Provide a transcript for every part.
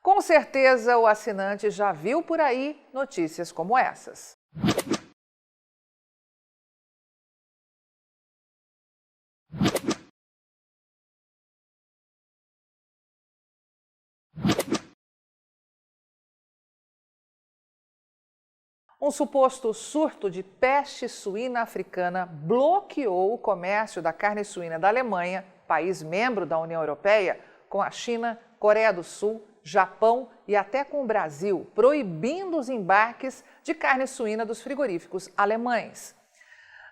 Com certeza o assinante já viu por aí notícias como essas. Um suposto surto de peste suína africana bloqueou o comércio da carne suína da Alemanha, país membro da União Europeia, com a China, Coreia do Sul, Japão e até com o Brasil, proibindo os embarques de carne suína dos frigoríficos alemães.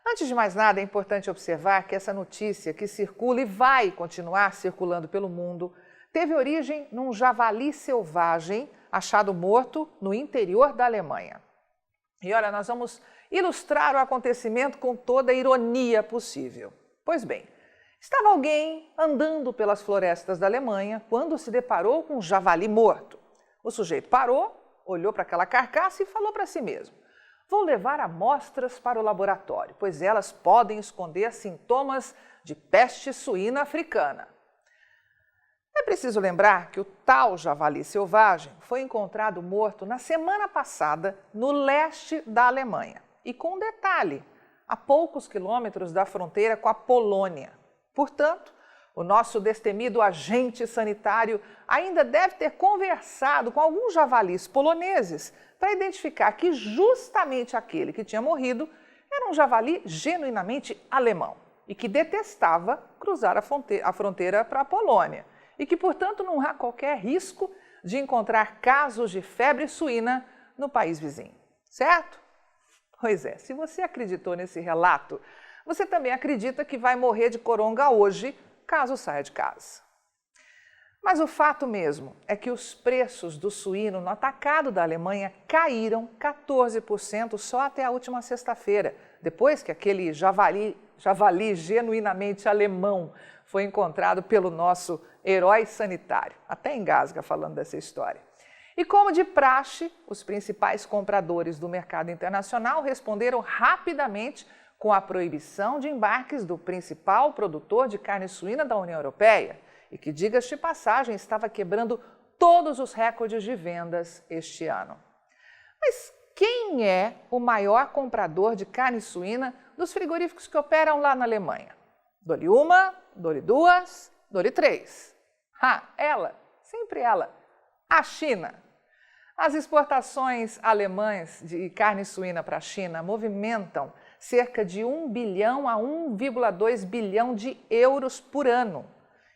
Antes de mais nada, é importante observar que essa notícia que circula e vai continuar circulando pelo mundo teve origem num javali selvagem achado morto no interior da Alemanha. E olha, nós vamos ilustrar o acontecimento com toda a ironia possível. Pois bem, estava alguém andando pelas florestas da Alemanha quando se deparou com um javali morto. O sujeito parou, olhou para aquela carcaça e falou para si mesmo: vou levar amostras para o laboratório, pois elas podem esconder sintomas de peste suína africana. É preciso lembrar que o tal javali selvagem foi encontrado morto na semana passada no leste da Alemanha. E com um detalhe, a poucos quilômetros da fronteira com a Polônia. Portanto, o nosso destemido agente sanitário ainda deve ter conversado com alguns javalis poloneses para identificar que justamente aquele que tinha morrido era um javali genuinamente alemão e que detestava cruzar a fronteira para a Polônia. E que, portanto, não há qualquer risco de encontrar casos de febre suína no país vizinho, certo? Pois é, se você acreditou nesse relato, você também acredita que vai morrer de coronga hoje, caso saia de casa. Mas o fato mesmo é que os preços do suíno no atacado da Alemanha caíram 14% só até a última sexta-feira, depois que aquele javali genuinamente alemão foi encontrado pelo nosso herói sanitário. Até engasga falando dessa história. E como de praxe, os principais compradores do mercado internacional responderam rapidamente com a proibição de embarques do principal produtor de carne suína da União Europeia e que, diga-se de passagem, estava quebrando todos os recordes de vendas este ano. Mas quem é o maior comprador de carne suína dos frigoríficos que operam lá na Alemanha? Dou-lhe uma, dou-lhe duas, dou-lhe três. Ela, sempre ela, a China. As exportações alemãs de carne suína para a China movimentam cerca de 1 bilhão a 1,2 bilhão de euros por ano.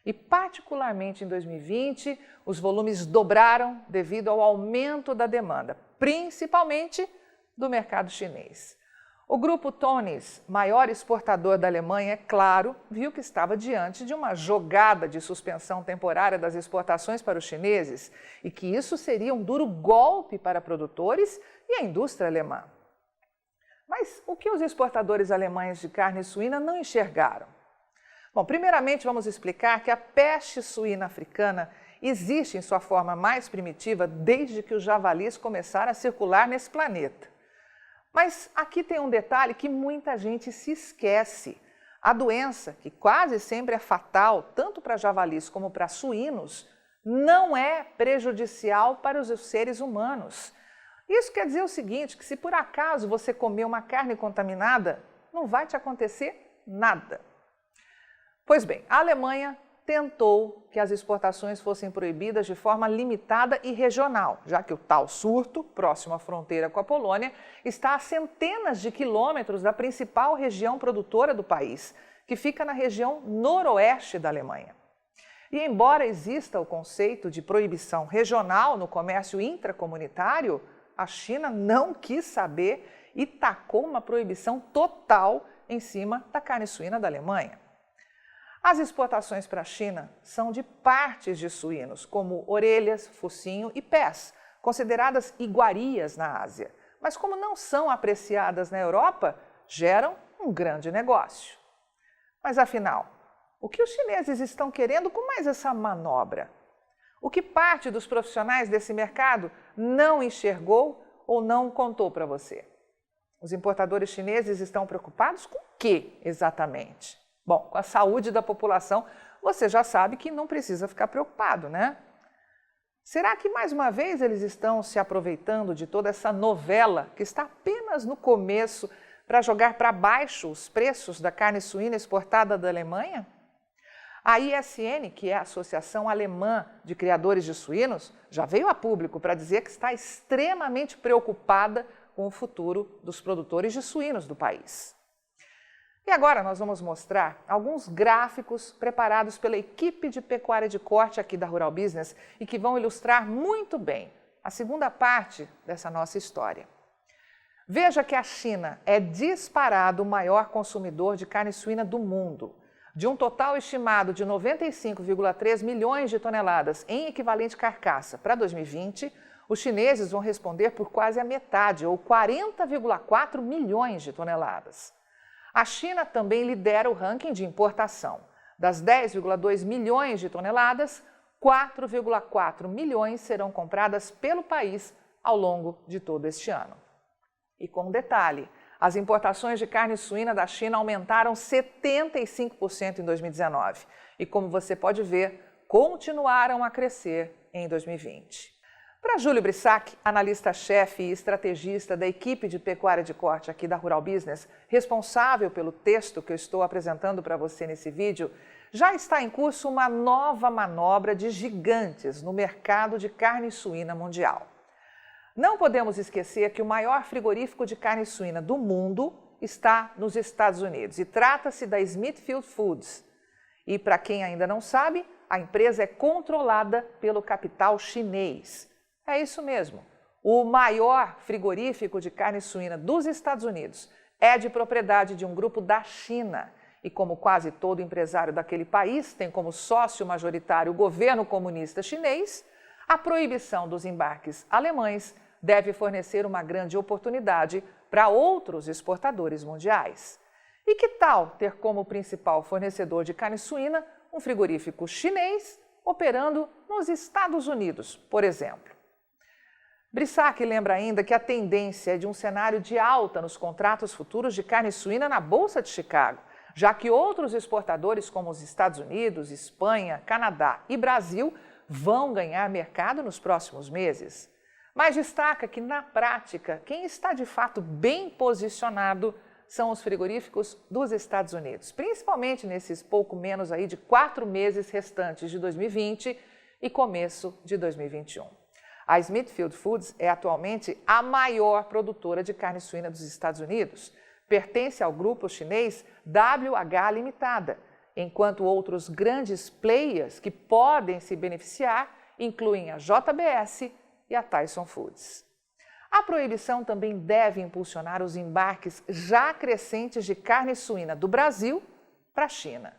E, particularmente em 2020, os volumes dobraram devido ao aumento da demanda, principalmente do mercado chinês. O grupo Tönnies, maior exportador da Alemanha, é claro, viu que estava diante de uma jogada de suspensão temporária das exportações para os chineses e que isso seria um duro golpe para produtores e a indústria alemã. Mas o que os exportadores alemães de carne suína não enxergaram? Bom, primeiramente vamos explicar que a peste suína africana existe em sua forma mais primitiva desde que os javalis começaram a circular nesse planeta. Mas aqui tem um detalhe que muita gente se esquece. A doença, que quase sempre é fatal, tanto para javalis como para suínos, não é prejudicial para os seres humanos. Isso quer dizer o seguinte, que se por acaso você comer uma carne contaminada, não vai te acontecer nada. Pois bem, a Alemanha tentou que as exportações fossem proibidas de forma limitada e regional, já que o tal surto, próximo à fronteira com a Polônia, está a centenas de quilômetros da principal região produtora do país, que fica na região noroeste da Alemanha. E embora exista o conceito de proibição regional no comércio intracomunitário, a China não quis saber e tacou uma proibição total em cima da carne suína da Alemanha. As exportações para a China são de partes de suínos, como orelhas, focinho e pés, consideradas iguarias na Ásia. Mas como não são apreciadas na Europa, geram um grande negócio. Mas afinal, o que os chineses estão querendo com mais essa manobra? O que parte dos profissionais desse mercado não enxergou ou não contou para você? Os importadores chineses estão preocupados com o que exatamente? Bom, com a saúde da população, você já sabe que não precisa ficar preocupado, né? Será que mais uma vez eles estão se aproveitando de toda essa novela que está apenas no começo para jogar para baixo os preços da carne suína exportada da Alemanha? A ISN, que é a Associação Alemã de Criadores de Suínos, já veio a público para dizer que está extremamente preocupada com o futuro dos produtores de suínos do país. E agora nós vamos mostrar alguns gráficos preparados pela equipe de pecuária de corte aqui da Rural Business e que vão ilustrar muito bem a segunda parte dessa nossa história. Veja que a China é disparado o maior consumidor de carne suína do mundo. De um total estimado de 95,3 milhões de toneladas em equivalente carcaça para 2020, os chineses vão responder por quase a metade, ou 40,4 milhões de toneladas. A China também lidera o ranking de importação. Das 10,2 milhões de toneladas, 4,4 milhões serão compradas pelo país ao longo de todo este ano. E com um detalhe, as importações de carne suína da China aumentaram 75% em 2019 e, como você pode ver, continuaram a crescer em 2020. Para Júlio Brissac, analista-chefe e estrategista da equipe de pecuária de corte aqui da Rural Business, responsável pelo texto que eu estou apresentando para você nesse vídeo, já está em curso uma nova manobra de gigantes no mercado de carne suína mundial. Não podemos esquecer que o maior frigorífico de carne suína do mundo está nos Estados Unidos e trata-se da Smithfield Foods. E para quem ainda não sabe, a empresa é controlada pelo capital chinês. É isso mesmo. O maior frigorífico de carne suína dos Estados Unidos é de propriedade de um grupo da China. E como quase todo empresário daquele país tem como sócio majoritário o governo comunista chinês, a proibição dos embarques alemães deve fornecer uma grande oportunidade para outros exportadores mundiais. E que tal ter como principal fornecedor de carne suína um frigorífico chinês operando nos Estados Unidos, por exemplo? Brissac lembra ainda que a tendência é de um cenário de alta nos contratos futuros de carne suína na Bolsa de Chicago, já que outros exportadores como os Estados Unidos, Espanha, Canadá e Brasil vão ganhar mercado nos próximos meses. Mas destaca que, na prática, quem está de fato bem posicionado são os frigoríficos dos Estados Unidos, principalmente nesses pouco menos aí de 4 meses restantes de 2020 e começo de 2021. A Smithfield Foods é atualmente a maior produtora de carne suína dos Estados Unidos. Pertence ao grupo chinês WH Limitada, enquanto outros grandes players que podem se beneficiar incluem a JBS e a Tyson Foods. A proibição também deve impulsionar os embarques já crescentes de carne suína do Brasil para a China.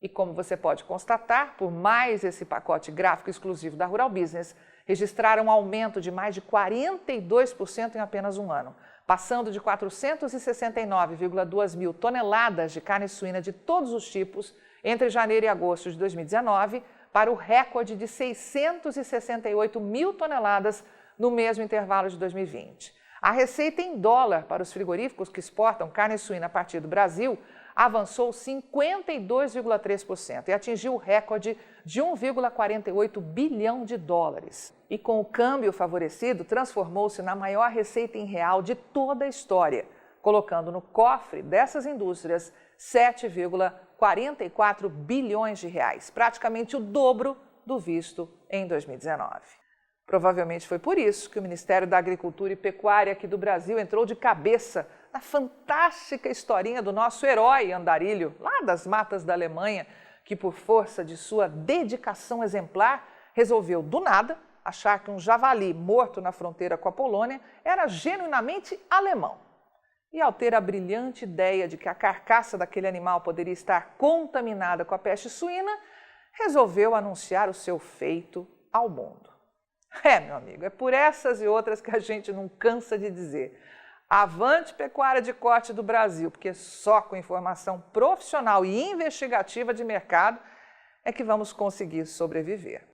E como você pode constatar, por mais esse pacote gráfico exclusivo da Rural Business, registraram um aumento de mais de 42% em apenas um ano, passando de 469,2 mil toneladas de carne suína de todos os tipos entre janeiro e agosto de 2019 para o recorde de 668 mil toneladas no mesmo intervalo de 2020. A receita em dólar para os frigoríficos que exportam carne suína a partir do Brasil avançou 52,3% e atingiu o recorde de 1,48 bilhão de dólares. E com o câmbio favorecido, transformou-se na maior receita em real de toda a história, colocando no cofre dessas indústrias 7,44 bilhões de reais, praticamente o dobro do visto em 2019. Provavelmente foi por isso que o Ministério da Agricultura e Pecuária aqui do Brasil entrou de cabeça na fantástica historinha do nosso herói andarilho, lá das matas da Alemanha, que por força de sua dedicação exemplar, resolveu do nada achar que um javali morto na fronteira com a Polônia era genuinamente alemão. E ao ter a brilhante ideia de que a carcaça daquele animal poderia estar contaminada com a peste suína, resolveu anunciar o seu feito ao mundo. Meu amigo, é por essas e outras que a gente não cansa de dizer. Avante pecuária de corte do Brasil, porque só com informação profissional e investigativa de mercado é que vamos conseguir sobreviver.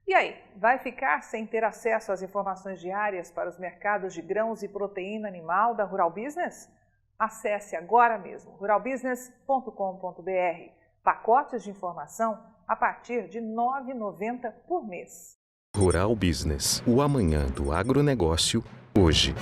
E aí, vai ficar sem ter acesso às informações diárias para os mercados de grãos e proteína animal da Rural Business? Acesse agora mesmo ruralbusiness.com.br. Pacotes de informação a partir de R$ 9,90 por mês. Rural Business, o amanhã do agronegócio, hoje.